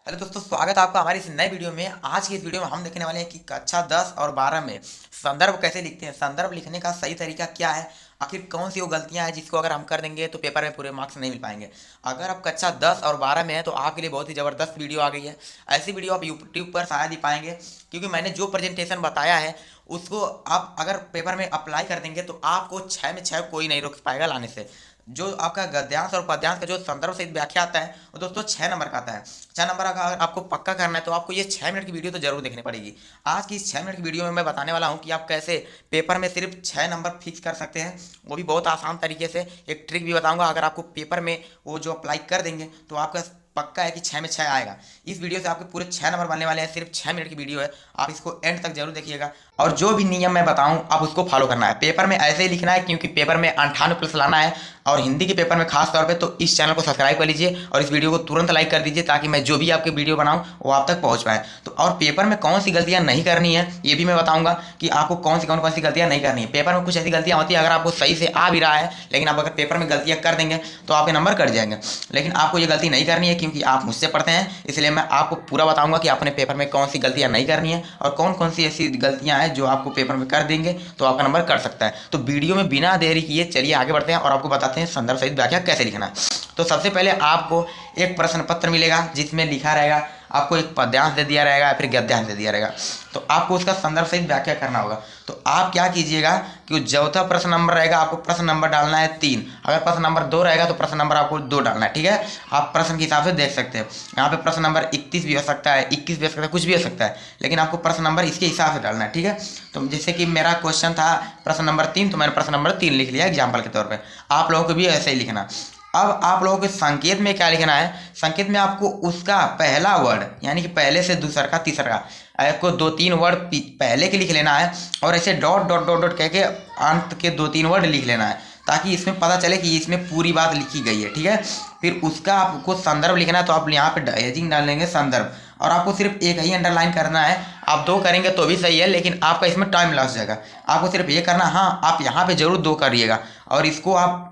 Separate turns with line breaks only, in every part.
Hello दोस्तों, स्वागत है आपका हमारी इस नए वीडियो में। आज की इस वीडियो में हम देखने वाले हैं कि कक्षा 10 और 12 में संदर्भ कैसे लिखते हैं। संदर्भ लिखने का सही तरीका क्या है, आखिर कौन सी वो गलतियां हैं जिसको अगर हम कर देंगे तो पेपर में पूरे मार्क्स नहीं मिल पाएंगे। अगर आप कक्षा 10 और 12 में हैं तो आपके लिए बहुत ही ज़बरदस्त वीडियो आ गई है। ऐसी वीडियो आप यूट्यूब पर शायद ही पाएंगे, क्योंकि मैंने जो प्रेजेंटेशन बताया है उसको आप अगर पेपर में अप्लाई कर देंगे तो आपको 6 में 6 कोई नहीं रोक पाएगा लाने से। जो आपका गद्यांश और पद्यांश का जो संदर्भ सहित व्याख्या आता है वो दोस्तों 6 नंबर का आता है। 6 नंबर का अगर आपको पक्का करना है तो आपको ये 6 मिनट की वीडियो तो जरूर देखनी पड़ेगी। आज की इस 6 मिनट की वीडियो में मैं बताने वाला हूँ कि आप कैसे पेपर में सिर्फ 6 नंबर फिक्स कर सकते हैं, वो भी बहुत आसान तरीके से। एक ट्रिक भी बताऊंगा, अगर आपको पेपर में वो जो अप्लाई कर देंगे तो आपका पक्का है कि 6 में 6 आएगा। इस वीडियो से आपके पूरे 6 नंबर बनने वाले हैं। सिर्फ 6 मिनट की वीडियो है, आप इसको एंड तक जरूर देखिएगा। और जो भी नियम मैं बताऊं आप उसको फॉलो करना है। पेपर में ऐसे ही लिखना है, क्योंकि पेपर में 98+ लाना है। और हिंदी के पेपर में खास तौर पे तो इस चैनल को सब्सक्राइब कर लीजिए और इस वीडियो को तुरंत लाइक कर दीजिए, ताकि मैं जो भी आपके वीडियो बनाऊं वो आप तक पहुंच पाए। तो और पेपर में कौन सी गलतियां नहीं करनी है ये भी मैं बताऊंगा कि आपको कौन सी गलतियां नहीं करनी है। पेपर में कुछ ऐसी गलतियां होती है, अगर आपको सही से आ भी रहा है लेकिन आप अगर पेपर में गलतियां कर देंगे तो आपके नंबर कट जाएंगे। लेकिन आपको ये गलती नहीं करनी है, क्योंकि आप मुझसे पढ़ते हैं, इसलिए मैं आपको पूरा बताऊंगा कि अपने पेपर में कौन सी गलतियां नहीं करनी है और कौन कौन सी ऐसी गलतियां हैं जो आपको पेपर में कर देंगे तो आपका नंबर कट सकता है। तो वीडियो में बिना देरी किए चलिए आगे बढ़ते हैं और आपको बताते हैं संदर्भ सहित व्याख्या कैसे लिखना है। तो सबसे पहले आपको एक प्रश्न पत्र मिलेगा जिसमें लिखा रहेगा, आपको एक पद्यांश दे दिया रहेगा या फिर गद्यांश दे दिया रहेगा, तो आपको उसका संदर्भ सहित व्याख्या करना होगा। तो आप क्या कीजिएगा कि चौथा प्रश्न नंबर रहेगा, आपको प्रश्न नंबर डालना है 3। अगर प्रश्न नंबर 2 रहेगा तो प्रश्न नंबर आपको 2 डालना है, ठीक है। आप प्रश्न के हिसाब से देख सकते हैं, यहाँ पे प्रश्न नंबर 31 भी हो सकता है, 21 भी हो सकता है, कुछ भी हो सकता है, लेकिन आपको प्रश्न नंबर इसके हिसाब से डालना है, ठीक है। तो जैसे कि मेरा क्वेश्चन था प्रश्न नंबर 3, तो मैंने प्रश्न नंबर 3 लिख लिया एग्जाम्पल के तौर पर। आप लोगों को भी ऐसे ही लिखना। अब आप लोगों के संकेत में क्या लिखना है, संकेत में आपको उसका पहला वर्ड, यानी कि पहले से दूसरा का तीसरा का, आपको 2-3 वर्ड पहले के लिख लेना है और ऐसे डॉट डॉट डॉट डॉट कह के अंत के 2-3 वर्ड लिख लेना है, ताकि इसमें पता चले कि इसमें पूरी बात लिखी गई है, ठीक है। फिर उसका आपको संदर्भ लिखना है, तो आप यहाँ पे हेडिंग डालेंगे संदर्भ, और आपको सिर्फ एक ही अंडरलाइन करना है। आप 2 करेंगे तो भी सही है, लेकिन आपका इसमें टाइम लॉस जाएगा। आपको सिर्फ ये करना, हाँ आप यहाँ पे जरूर 2 करिएगा और इसको आप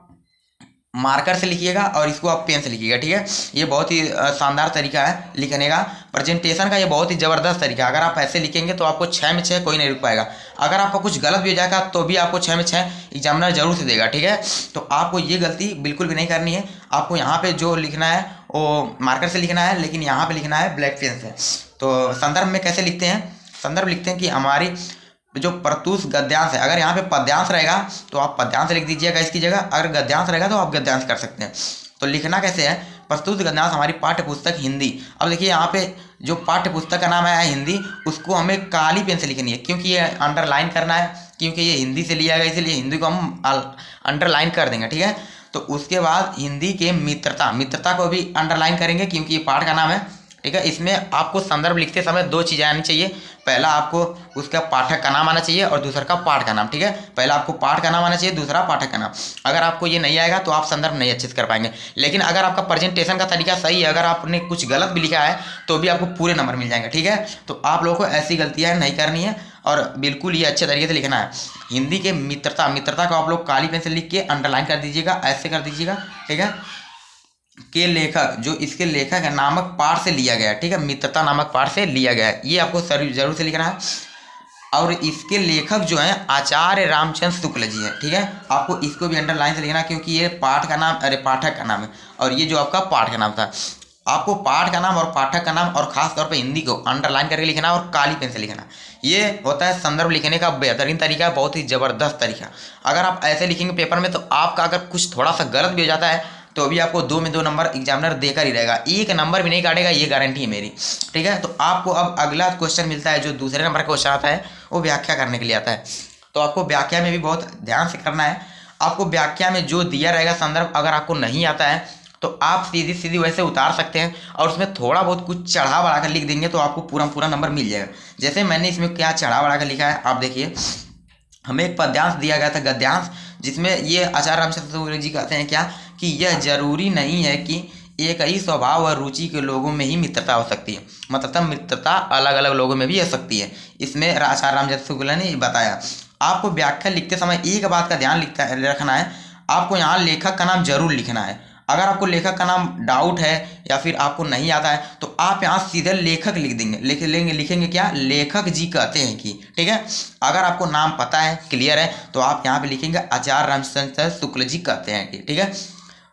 मार्कर से लिखिएगा और इसको आप पेन से लिखिएगा, ठीक है। ये बहुत ही शानदार तरीका है लिखने का, प्रेजेंटेशन का ये बहुत ही ज़बरदस्त तरीका है। अगर आप ऐसे लिखेंगे तो आपको 6 में 6 कोई नहीं रुक पाएगा। अगर आपका कुछ गलत भी हो जाएगा तो भी आपको 6 में 6 एग्जामिनर जरूर से देगा, ठीक है। तो आपको ये गलती बिल्कुल भी नहीं करनी है। आपको यहाँ पे जो लिखना है वो मार्कर से लिखना है, लेकिन यहाँ पे लिखना है ब्लैक पेन से। तो संदर्भ में कैसे लिखते हैं, संदर्भ लिखते हैं कि हमारी जो प्रत्युष गद्यांश है, अगर यहाँ पे पद्यांश रहेगा तो आप पद्यांश लिख दीजिएगा इसकी जगह, अगर गद्यांश रहेगा तो आप गद्यांश कर सकते हैं। तो लिखना कैसे है, प्रस्तुत गद्यांश हमारी पाठ्य पुस्तक हिंदी। अब देखिए यहाँ पे जो पाठ्य पुस्तक का नाम है हिंदी, उसको हमें काली पेन से लिखनी है, क्योंकि ये अंडरलाइन करना है, क्योंकि ये हिंदी से लिया गया, इसीलिए हिंदी को हम अंडरलाइन कर देंगे, ठीक है। तो उसके बाद हिंदी के मित्रता, मित्रता को भी अंडरलाइन करेंगे, क्योंकि ये पाठ का नाम है, ठीक है। इसमें आपको संदर्भ लिखते समय 2 चीज़ें आनी चाहिए। पहला आपको उसका पाठक का नाम आना चाहिए और दूसरा का पाठ का नाम, ठीक है। पहला आपको पाठ का नाम आना चाहिए, दूसरा पाठक का नाम। अगर आपको ये नहीं आएगा तो आप संदर्भ नहीं अच्छे से कर पाएंगे। लेकिन अगर आपका प्रेजेंटेशन का तरीका सही है, अगर आपने कुछ गलत भी लिखा है तो भी आपको पूरे नंबर मिल जाएंगे, ठीक है। तो आप लोगों को ऐसी गलतियाँ नहीं करनी है और बिल्कुल ये अच्छे तरीके से लिखना है। हिंदी के मित्रता, मित्रता को आप लोग काली पेन से लिख के अंडरलाइन कर दीजिएगा, ऐसे कर दीजिएगा, ठीक है। के लेखक, जो इसके लेखक है नामक पाठ से लिया गया है, ठीक है, मित्रता नामक पाठ से लिया गया है, ये आपको जरूर से लिखना है। और इसके लेखक जो हैं आचार्य रामचंद्र शुक्ल जी हैं, ठीक है। आपको इसको भी अंडरलाइन से लिखना, क्योंकि ये पाठ का नाम, अरे पाठक का नाम है, और ये जो आपका पाठ का नाम था। आपको पाठ का नाम और पाठक का नाम और खास तौर पे हिंदी को अंडरलाइन करके लिखना और काली पेन से लिखना। ये होता है संदर्भ लिखने का बेहतरीन तरीका, बहुत ही ज़बरदस्त तरीका। अगर आप ऐसे लिखेंगे पेपर में तो आपका अगर कुछ थोड़ा सा गलत भी हो जाता है तो भी आपको 2 में 2 नंबर एग्जामिनर देकर ही रहेगा, 1 नंबर भी नहीं काटेगा, ये गारंटी है मेरी, ठीक है। तो आपको अब अगला क्वेश्चन मिलता है, जो दूसरे नंबर का क्वेश्चन आता है वो व्याख्या करने के लिए आता है। तो आपको व्याख्या में भी बहुत ध्यान से करना है। आपको व्याख्या में जो दिया रहेगा संदर्भ, अगर आपको नहीं आता है तो आप सीधी सीधी वैसे उतार सकते हैं और उसमें थोड़ा बहुत कुछ चढ़ा बढ़ा कर लिख देंगे तो आपको पूरा नंबर मिल जाएगा। जैसे मैंने इसमें क्या चढ़ा बढ़ा कर लिखा है आप देखिए। हमें एक पद्यांश दिया गया था गद्यांश, जिसमें ये आचार्य रामचंद्र शुक्ल जी कहते हैं क्या कि यह जरूरी नहीं है कि एक ही स्वभाव और रुचि के लोगों में ही मित्रता हो सकती है, मतलब मित्रता अलग अलग लोगों में भी हो सकती है। इसमें आचार्य रामचंद्र शुक्ल ने बताया। आपको व्याख्या लिखते समय एक बात का ध्यान रखना है, आपको यहाँ लेखक का नाम जरूर लिखना है। अगर आपको लेखक का नाम डाउट है या फिर आपको नहीं आता है तो आप यहाँ सीधे लेखक लिख देंगे, लिखेंगे क्या, लेखक जी कहते हैं कि, ठीक है। अगर आपको नाम पता है, क्लियर है, तो आप यहाँ पे लिखेंगे आचार्य रामचंद्र शुक्ल जी कहते हैं कि, ठीक है।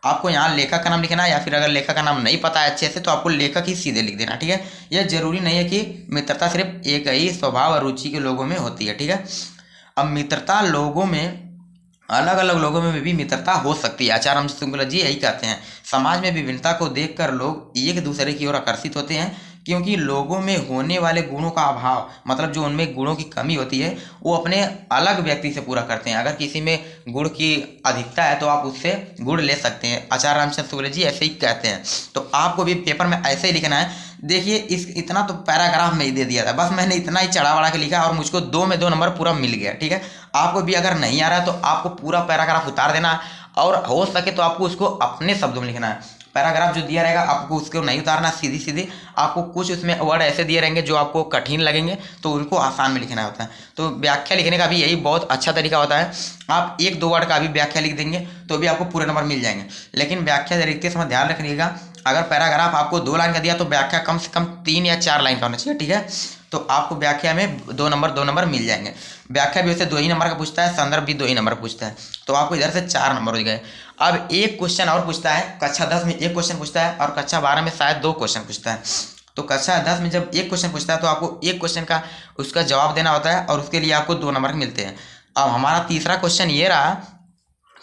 आपको यहाँ लेखक का नाम लिखना है, या फिर अगर लेखक का नाम नहीं पता है अच्छे से तो आपको लेखक ही सीधे लिख देना, ठीक है। यह जरूरी नहीं है कि मित्रता सिर्फ एक ही स्वभाव और रुचि के लोगों में होती है, ठीक है। अब मित्रता लोगों में, अलग अलग लोगों में भी मित्रता हो सकती है। आचार्य रामचंद्र शुक्ल जी यही कहते हैं, समाज में विभिन्नता को देखकर लोग एक दूसरे की ओर आकर्षित होते हैं, क्योंकि लोगों में होने वाले गुणों का अभाव, मतलब जो उनमें गुणों की कमी होती है, वो अपने अलग व्यक्ति से पूरा करते हैं। अगर किसी में गुण की अधिकता है तो आप उससे गुण ले सकते हैं। आचार्य रामचंद्र शुक्ल जी ऐसे ही कहते हैं। तो आपको भी पेपर में ऐसे ही लिखना है। देखिए इस इतना तो पैराग्राफ में ही दे दिया था, बस मैंने इतना ही चढ़ा बढ़ा के लिखा और मुझको 2 में 2 नंबर पूरा मिल गया, ठीक है। आपको भी अगर नहीं आ रहा है तो आपको पूरा पैराग्राफ उतार देना है, और हो सके तो आपको उसको अपने शब्दों में लिखना है। पैराग्राफ जो दिया रहेगा आपको उसको नहीं उतारना, सीधी सीधी आपको कुछ उसमें वर्ड ऐसे दिए रहेंगे जो आपको कठिन लगेंगे तो उनको आसान में लिखना होता है। तो व्याख्या लिखने का भी यही बहुत अच्छा तरीका होता है। आप 1-2 वर्ड का भी व्याख्या लिख देंगे तो भी आपको पूरे नंबर मिल जाएंगे। लेकिन व्याख्या लिखते समय ध्यान रखिएगा, अगर पैराग्राफ आपको 2 लाइन का दिया तो व्याख्या कम से कम 3 या 4 लाइन का होना चाहिए, ठीक है। तो आपको व्याख्या में 2 नंबर मिल जाएंगे। व्याख्या भी वैसे 2 ही नंबर का पूछता है, संदर्भ भी 2 ही नंबर पूछता है, तो आपको इधर से 4 नंबर हो गए। अब एक क्वेश्चन और पूछता है, कक्षा 10 में एक क्वेश्चन पूछता है और कक्षा 12 में शायद 2 क्वेश्चन पूछता है। तो कक्षा 10 में जब एक क्वेश्चन पूछता है तो आपको एक क्वेश्चन का उसका जवाब देना होता है और उसके लिए आपको 2 नंबर मिलते हैं। अब हमारा तीसरा क्वेश्चन ये रहा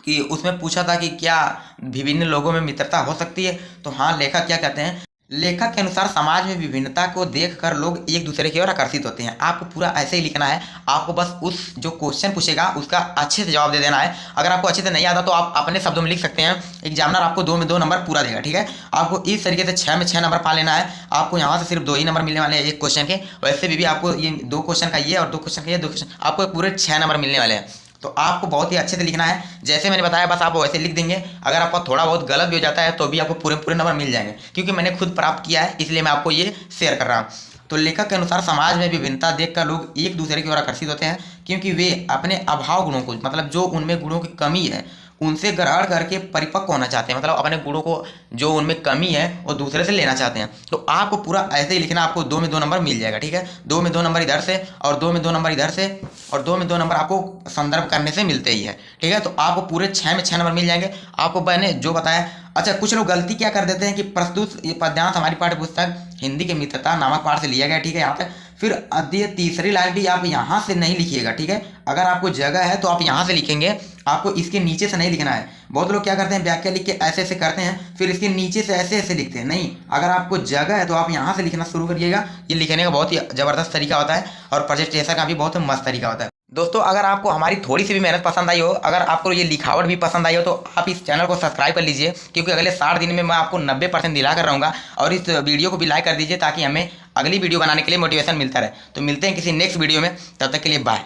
कि उसमें पूछा था कि क्या विभिन्न लोगों में मित्रता हो सकती है। तो हाँ, लेखक क्या कहते हैं, लेखक के अनुसार समाज में विभिन्नता को देखकर लोग एक दूसरे की ओर आकर्षित होते हैं। आपको पूरा ऐसे ही लिखना है, आपको बस उस जो क्वेश्चन पूछेगा उसका अच्छे से जवाब दे देना है। अगर आपको अच्छे से नहीं आता तो आप अपने शब्दों में लिख सकते हैं, एग्जामिनर आपको 2 में 2 नंबर पूरा देगा, ठीक है। आपको इस तरीके से 6 में 6 नंबर पा लेना है। आपको यहाँ से सिर्फ 2 ही नंबर मिलने वाले हैं एक क्वेश्चन के, वैसे भी आपको ये 2 क्वेश्चन का ये और 2 क्वेश्चन का ये, 2 क्वेश्चन, आपको पूरे 6 नंबर मिलने वाले हैं। तो आपको बहुत ही अच्छे से लिखना है, जैसे मैंने बताया बस आप वैसे लिख देंगे। अगर आपका थोड़ा बहुत गलत भी हो जाता है तो भी आपको पूरे नंबर मिल जाएंगे, क्योंकि मैंने खुद प्राप्त किया है इसलिए मैं आपको ये शेयर कर रहा हूँ। तो लेखक के अनुसार समाज में विभिन्नता देखकर लोग एक दूसरे की ओर आकर्षित होते हैं, क्योंकि वे अपने अभाव गुणों को, मतलब जो उनमें गुणों की कमी है, उनसे ग्रहण करके परिपक्व होना चाहते हैं। मतलब अपने गुणों को जो उनमें कमी है वो दूसरे से लेना चाहते हैं। तो आपको पूरा ऐसे ही लिखना, आपको 2 में 2 नंबर मिल जाएगा, ठीक है। 2 में 2 नंबर इधर से और 2 में 2 नंबर इधर से और 2 में 2 नंबर आपको संदर्भ करने से मिलते ही है, ठीक है। तो आपको पूरे 6 में 6 नंबर मिल जाएंगे। आपको मैंने जो बताया, अच्छा कुछ लोग गलती क्या कर देते हैं कि प्रस्तुत ये पद्यांश हमारी पाठ्य पुस्तक हिंदी के मित्रता नामक पाठ से लिया गया, ठीक है। यहाँ तक फिर अद्य तीसरी लाइन भी आप यहाँ से नहीं लिखिएगा, ठीक है। अगर आपको जगह है तो आप यहाँ से लिखेंगे, आपको इसके नीचे से नहीं लिखना है। बहुत लोग क्या करते हैं, व्याख्या लिख के ऐसे ऐसे करते हैं फिर इसके नीचे से ऐसे ऐसे लिखते हैं। नहीं, अगर आपको जगह है तो आप यहाँ से लिखना शुरू करिएगा। ये लिखने का बहुत ही ज़बरदस्त तरीका होता है और प्रेजेंटेशन का भी बहुत मस्त तरीका होता है। दोस्तों अगर आपको हमारी थोड़ी सी भी मेहनत पसंद आई हो, अगर आपको ये लिखावट भी पसंद आई हो, तो आप इस चैनल को सब्सक्राइब कर लीजिए, क्योंकि अगले 60 दिन में मैं आपको 90% दिला कर रहूँगा। और इस वीडियो को भी लाइक कर दीजिए ताकि हमें अगली वीडियो बनाने के लिए मोटिवेशन मिलता रहे। तो मिलते हैं किसी नेक्स्ट वीडियो में, तब तक के लिए बाय।